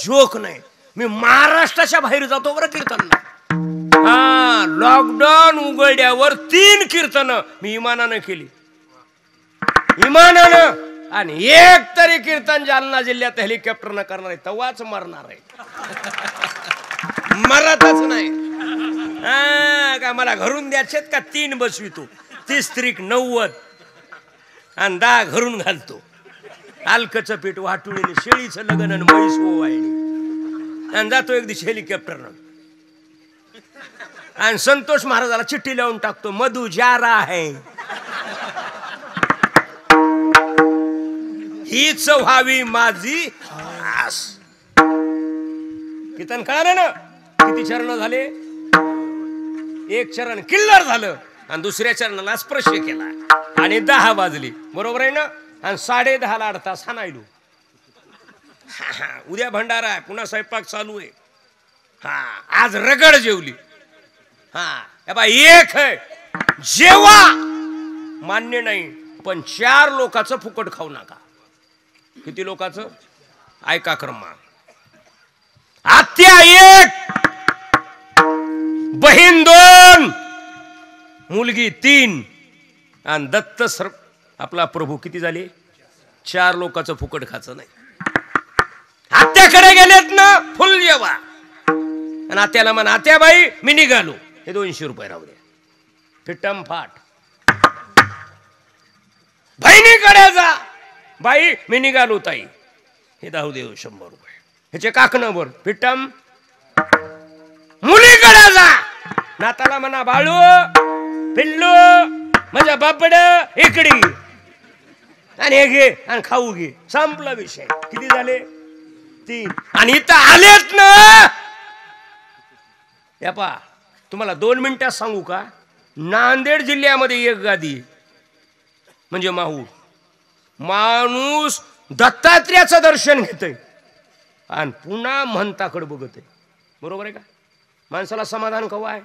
Joke नाही, मी महाराष्ट्राच्या बाहेर जातो बरं कीर्तनला. हा, लॉकडाऊन उघडल्यावर 3 कीर्तन मी इमानानं केली, इमानानं. आणि एक तरी कीर्तन जालना जिल्ह्यात हेलिकॉप्टरनं करणार आहे, तवाच मरणार आहे, मरतच नाही. का मला घरून द्यायचे का 3 बसवितो, 30 त्रिक 90 आणि 10 घरून घालतो. अलकचं पीठ वाटुळीने, शेळीचं लगन आणि म्हैस ओवाळणी, आणि जातो एक दिवशी हेलिकॉप्टरनं. आणि संतोष महाराजाला चिठ्ठी लावून टाकतो, मधु जा रहा है. हीच व्हावी माझी आस. कीर्तन कळालं ना? किती चरण झाले? 1 चरण किल्लर झालं आणि दुसऱ्या चरणाला स्पर्श केला आणि 10 वाजली, बरोबर आहे ना? आणि 10:30 ला अर्धा तास हाणायलो. उद्या भंडारा आहे, पुन्हा स्वयंपाक चालू आहे. हा, आज रगड जेवली. हा बा, एक आहे जेवा मान्य नाही, पण 4 लोकांचं फुकट खाऊ नका. किती लोकांचं? ऐका क्रमांक. आत्या 1, बहीण 2, मुलगी 3 आणि दत्त सर आपला प्रभू किती झाले? 4 लोकांचं फुकट खायचं नाही. आत्याकडे गेलेत ना, फुल जेवा. आणि आत्याला म्हणा, आत्याबाई मी निघालो, हे 200 रुपये राहू द्या, फिटम फाट. बहिणीकडे जा, बाई मी निघालो ताई, हे दाऊ देव 100 रुपये, ह्याचे काकणं बर फिटम. मुलीकडे जा, नाताला म्हणा बाळू पिल्लू म्हणजे बापड इकडी, आणि हे घे आणि खाऊ घे, संपला विषय. किती झाले? 3. आणि इथं आलेत ना, या पा तुम्हाला 2 मिनिटात सांगू का, नांदेड जिल्ह्यामध्ये एक गादी म्हणजे माहूर, माणूस दत्तात्रेयाचं दर्शन घेतय आणि पुन्हा महंताकडे बघत आहे. बरोबर आहे का? माणसाला समाधान कवा आहे?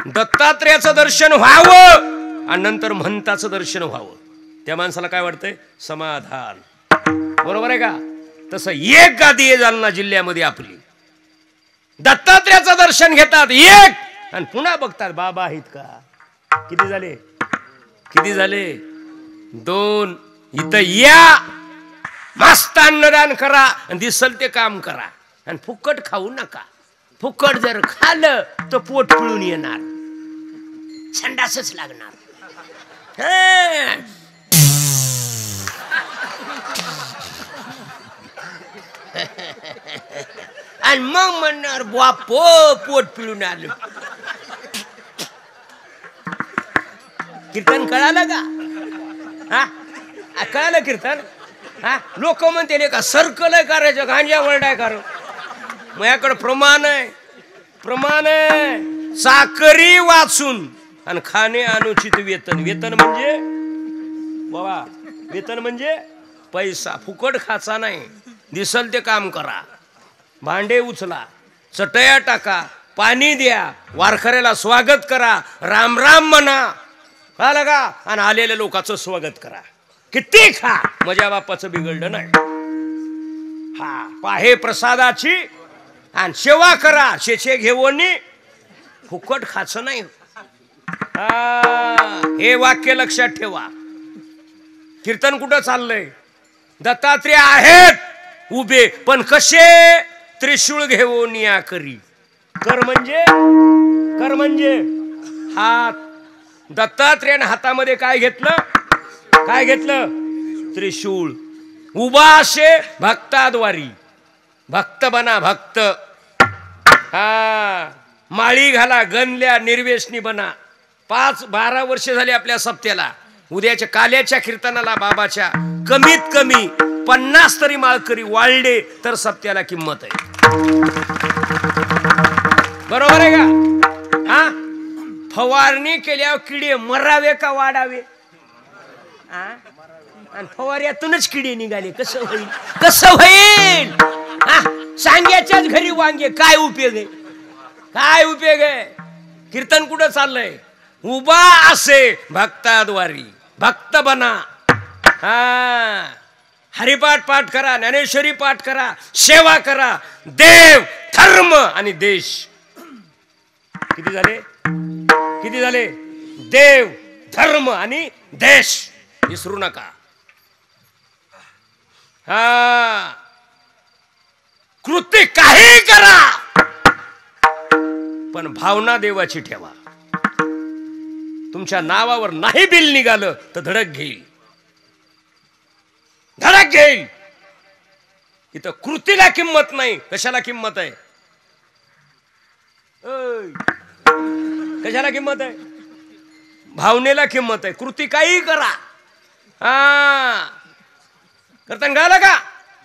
दत्तात्रेयाचं दर्शन व्हावं आणि नंतर महंताचं दर्शन व्हावं, त्या माणसाला काय वाटतंय? समाधान. बरोबर आहे का? तसं एक गादी आहे जालना जिल्ह्यामध्ये आपली, दत्तात्रेयाचं दर्शन घेतात एक आणि पुन्हा बघतात बाबा आहेत का. किती झाले? किती झाले? 2. इथं या, मस्त अन्नदान करा आणि दिसल ते काम करा आणि फुकट खाऊ नका. फुकट जर खाल्लं तर पोट पिळून येणार, संडासच लागणार. आणि मग म्हणणार बाप पोट पिळून आलं. कीर्तन कळालं का? हा, कळालं कीर्तन? हा, लोक म्हणते का सर्कल करायचं, गांजा वरडाय कर. माझ्याकडे प्रमाण आहे, प्रमाण आहे. चाकरी वाचून आणि खाणे अनुचित वेतन. वेतन म्हणजे बाबा, वेतन म्हणजे पैसा. फुकट खाचा नाही, दिसल ते काम करा. भांडे उचला, चटया टाका, पाणी द्या, वारकऱ्याला स्वागत करा, राम राम म्हणा, कळलं का? आणि आलेल्या लोकांचं स्वागत करा. किती खा, माझ्या बापाचं बिघडलं नाही. हा, पाहे प्रसादाची आणि सेवा करा, शेचे घेऊन फुकट खाचं नाही. हे वाक्य लक्षात ठेवा. कीर्तन कुठं चाललंय? दत्तात्रेय आहेत उभे, पण कसे? त्रिशूळ घेऊन या करी. कर म्हणजे हात. दत्तात्रेयाने हातामध्ये काय घेतलं? काय घेतलं? त्रिशूळ. उभा असे भक्ताद्वारी, भक्त बना भक्त. हा, माळी घाला, गणल्या, निर्वेशनी बना. 5-12 वर्ष झाली आपल्या सप्त्याला. उद्याच्या काल्याच्या कीर्तनाला बाबाच्या कमीत कमी 50 तरी माळकरी वाळले तर सप्त्याला किंमत आहे. बरोबर आहे का? हा, फवारणी केल्यावर किडे मरावे का वाढावे? आणि फवाऱ्यातूनच किडे निघाले, कसं होईल? कसं होईल? सांग्याच्याच घरी वांगे, काय उपयोग आहे? काय उपयोग आहे? कीर्तन कुठं चाललंय? उभा असे भक्ताद्वारी, भक्त बना. हरिपाठ पाठ करा, ज्ञानेश्वरी पाठ करा, सेवा करा. देव, धर्म आणि देश. किती झाले? किती झाले? देव, धर्म आणि देश. विसरू नका. हा, कृती काही करा पण भावना देवाची ठेवा. तुमच्या नावावर नाही बिल निघालं तर धडक घेईल, धडक घेईल. इथं कृतीला किंमत नाही. कशाला किंमत आहे? कशाला किंमत आहे? भावनेला किंमत आहे. कृती काही करा. हा, करताना गाला का?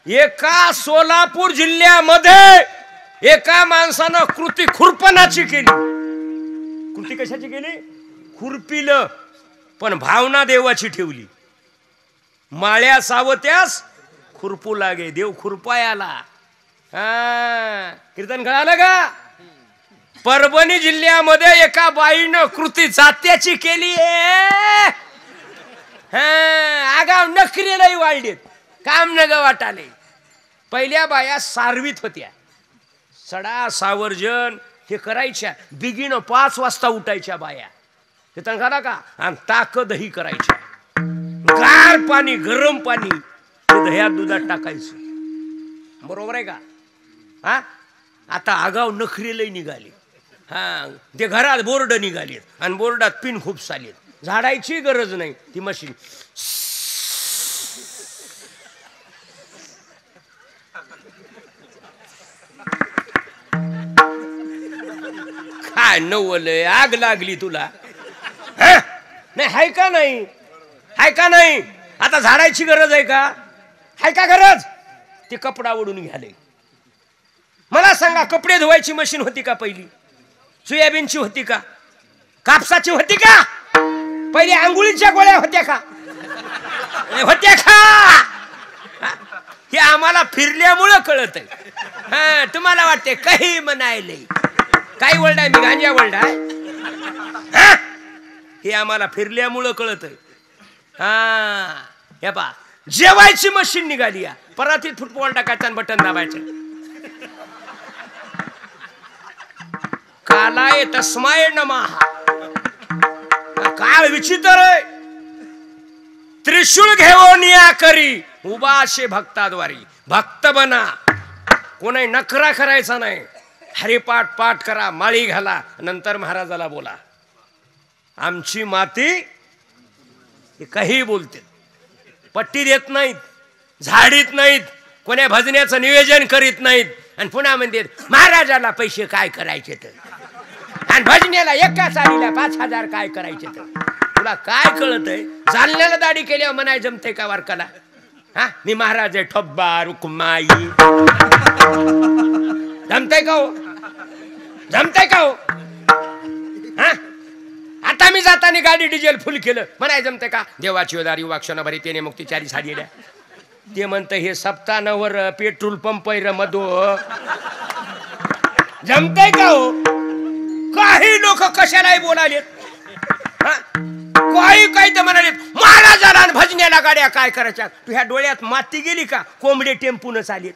एका सोलापूर जिल्ह्यामध्ये एका माणसानं कृती खुरपणाची केली. कृती कशाची केली? खुरपिलं, पण भावना देवाची ठेवली. माळ्या सावत्यास खुरपू लागे, देव खुरपायाला. हा, कीर्तन कळालं का? परभणी जिल्ह्यामध्ये एका बाईनं कृती जात्याची केली. आगाव नखरेलाही वाढलेत, काम नग वाटाले. पहिल्या बाया सारवीत होत्या, सडा सावर्जन हे करायच्या. बिगीनं 5 वाजता उठायच्या बाया. कीर्तन कळालं का? आणि ताकदही करायच्या. गार पाणी, गरम पाणी दह्यात दुधात टाकायचं. बरोबर आहे का? हा, आता आगाव नखरेलही निघाले. हा, ते घरात बोर्ड निघालेत आणि बोर्डात पिन खूप सालेत. झाडायची गरज नाही. ती मशीन काय नवलय, आग लागली तुला? नाही हाय का नाही? हाय का नाही? आता झाडायची गरज आहे का? हाय का गरज? ते कपडा ओढून घ्याले. मला सांगा, कपडे धुवायची मशीन होती का पहिली? सोयाबीनची होती का? कापसाची होती का? पहिले आंघोळीच्या गोळ्या होत्या का? होत्या का? हे आम्हाला फिरल्यामुळं कळत आहे. हा, तुम्हाला वाटते काही म्हणायले काही वळडाय, मी गांजा वळडाय. हे आम्हाला फिरल्यामुळं कळत आहे. हा, हे पा, जेवायची मशीन निघाली. या परातीत फुटबॉल टाकायचा आणि बटन दाबायचं. कालाय तस्माय नमः. काळ विचित्र आहे. त्रिशूळ घेऊन या करी उभाशे भक्ताद्वारी. भक्त बना, कोणी नखरा करायचा नाही. हरिपाठ पाठ करा, माळी घाला, नंतर महाराजाला बोला. आमची माती हे काही बोलते, पट्टी देत नाहीत, झाडीत नाहीत, कोण्या भजण्याचं नियोजन करीत नाहीत. आणि पुन्हा म्हणतात महाराजाला पैसे काय करायचे तर, आणि भजण्याला एका चालीला 5,000 काय करायचे तर. तुला काय कळत आहे? जालन्याला दाढी केल्यावर म्हणाय जमते का वारकाला? हा, मी महाराज आहे, ठब्बा रुक्माई. जमतय का हो? जमतय का हो? हा, आता मी जाताना गाडी डिझेल फुल केलं, म्हणाय जमतंय का? देवाची दारी वाक्षण भरी तेने मुक्तीचारी साडी द्या. ते म्हणतं हे सप्तानावर पेट्रोल पंप आहे मधो. जमतंय का हो? काही लोक कशालाही बोलालेत. काही तर म्हणाले महाराजाला आणि भजण्याला गाड्या काय करायच्या? तुझ्या डोळ्यात माती गेली का? कोंबडे टेम्पून चालेत.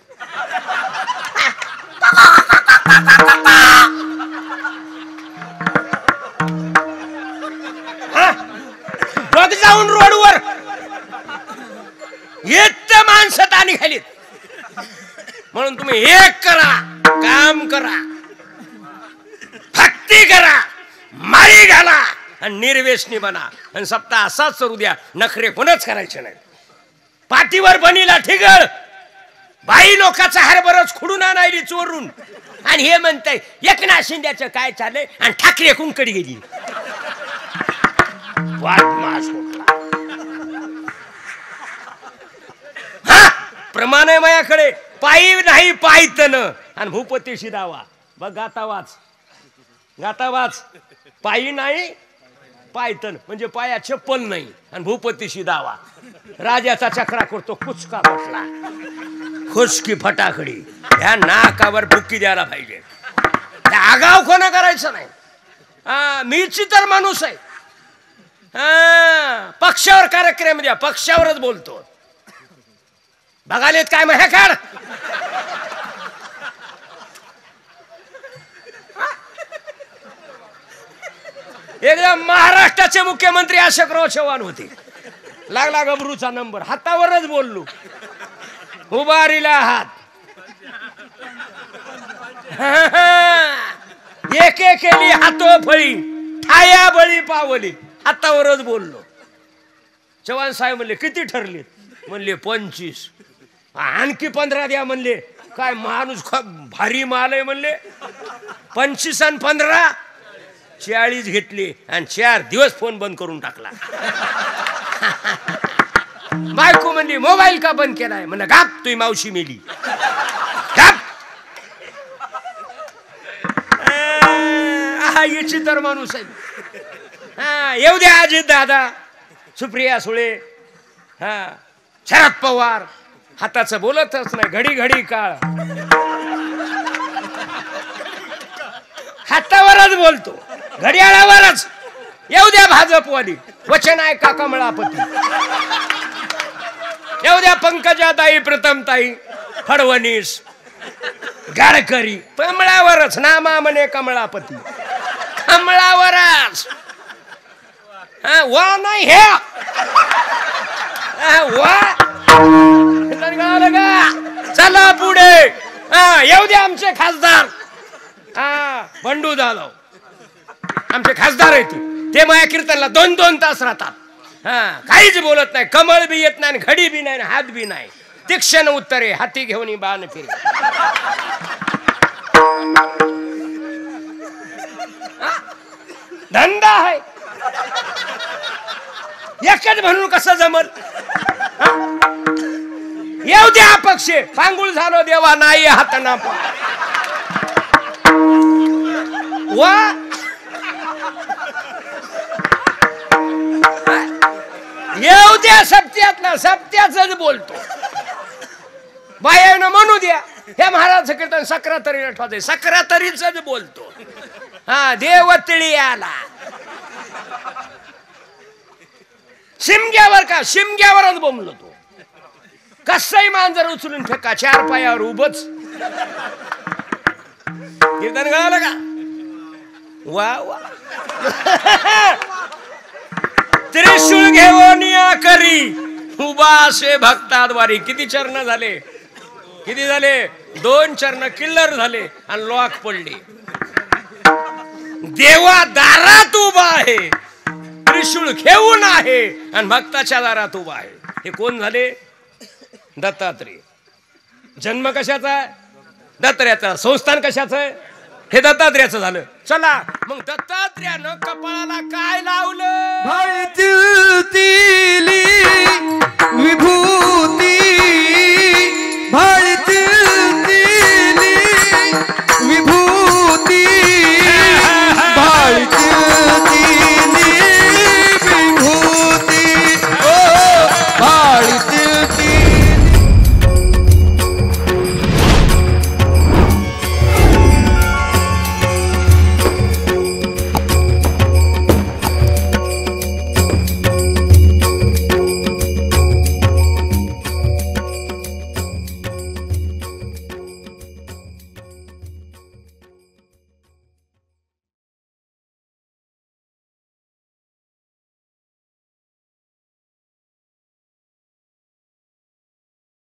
बघ जाऊन रोडवर येत माणसं ताणी खालीत. म्हणून तुम्ही एक करा, काम करा, भक्ती करा, माळी घाला आणि निर्वेशनी बना. आणि सप्ताह असाच करू द्या. नखरे कोणच करायचे नाही. पाठीवर बनीला ठिगळ, बाई लोकांचा हरभरच खुडून आणायली चोरून. आणि हे म्हणताय एकनाथ शिंद्याचं काय चाललंय आणि ठाकरे कुंकडी गेली. प्रमाण आहे माझ्याकडे. पायी नाही पायतन आणि भूपतीशी दावा. बघ गाता वाच, गाता वाच. पायी नाही पायतन म्हणजे पाया चप्पल नाही आणि भूपतीशी दावा. राजाचा चक्रा करतो कुचका बसला, खुशकी फटाकडी. ह्या नाकावर बुक्की द्यायला पाहिजे. आगाव कोणा करायचं नाही. मीची तर माणूस आहे. पक्षावर कार्यक्रम द्या, पक्षावरच बोलतो. बघालेत काय मग हे काढ. एकदा महाराष्ट्राचे मुख्यमंत्री अशोकराव चव्हाण होते. लागला गबरूचा नंबर, हातावरच बोललो. उभारीला हात, एक एक केली हातो फळी, ठाया बळी पावली. हातावरच बोललो. चव्हाण साहेब म्हणले किती ठरले? म्हणले 25. आणखी 15 द्या म्हणले. काय माणूस भारी माल आहे म्हणले. 25 आणि 15 40 घेतली आणि 4 दिवस फोन बंद करून टाकला. बायको म्हणली मोबाईल का बंद केलाय? म्हणलं गाप, तुझी मावशी मेली. गाप. याची तर माणूस आहे. येऊ द्या अजित दादा, सुप्रिया सुळे, शरद पवार. हाताचं बोलतच नाही, घडी घडी काळ. हातावरच बोलतो, घड्याळावरच. येऊ द्या भाजपवाली, वचन ऐका कमळापती. येऊ द्या पंकजाताई, प्रथमताई, फडणवीस, गाडकरी. कमळावरच नामा म्हणे कमळापती. कमळावरच. वा नाही हे वा. चला पुढे. येऊ द्या आमचे खासदार. बंडू जाधव आमचे खासदार आहेत. ते माझ्या कीर्तनला 2-2 तास राहतात. काहीच बोलत नाही. कमळ बी येत नाही, घडी बी नाही, हात बी नाही. तीक्ष्ण उत्तरे हाती घेऊन बाण फिरे. धंदा आहे. एकच म्हणून कसं जमल? येऊ द्या अपक्ष. पांगुळ झालो देवा नाही हाताना वा. येऊ द्या सत्यातला, सत्याच बोलतो. बायानं म्हणू द्या. हे महाराज कीर्तन 11 तरी ठेवायचे, 11 तरीच बोलतो. देवतळी आला. शिमग्यावर का? शिमग्यावरच बोंबलो तो. कसंही मांजर उचलून फेका, 4 पायावर उभच. कीर्तन गावलं का? वा वा. त्रिशूळ घेऊन या करी, उभा असे भक्ताद्वारी. किती चरण झाले? किती झाले? 2 चरण किल्लर झाले आणि लॉक पडले. देवा दारात उभा आहे, त्रिशूळ घेऊन आहे आणि भक्ताच्या दारात उभा आहे. हे कोण झाले? दत्तात्रेय. जन्म कशाचा आहे? दत्तात्रेयाचा. संस्थान कशाचं आहे? हे दत्तात्रेयाचं झालं. चला मग दत्तात्रेयानं कपाळाला काय लावलं?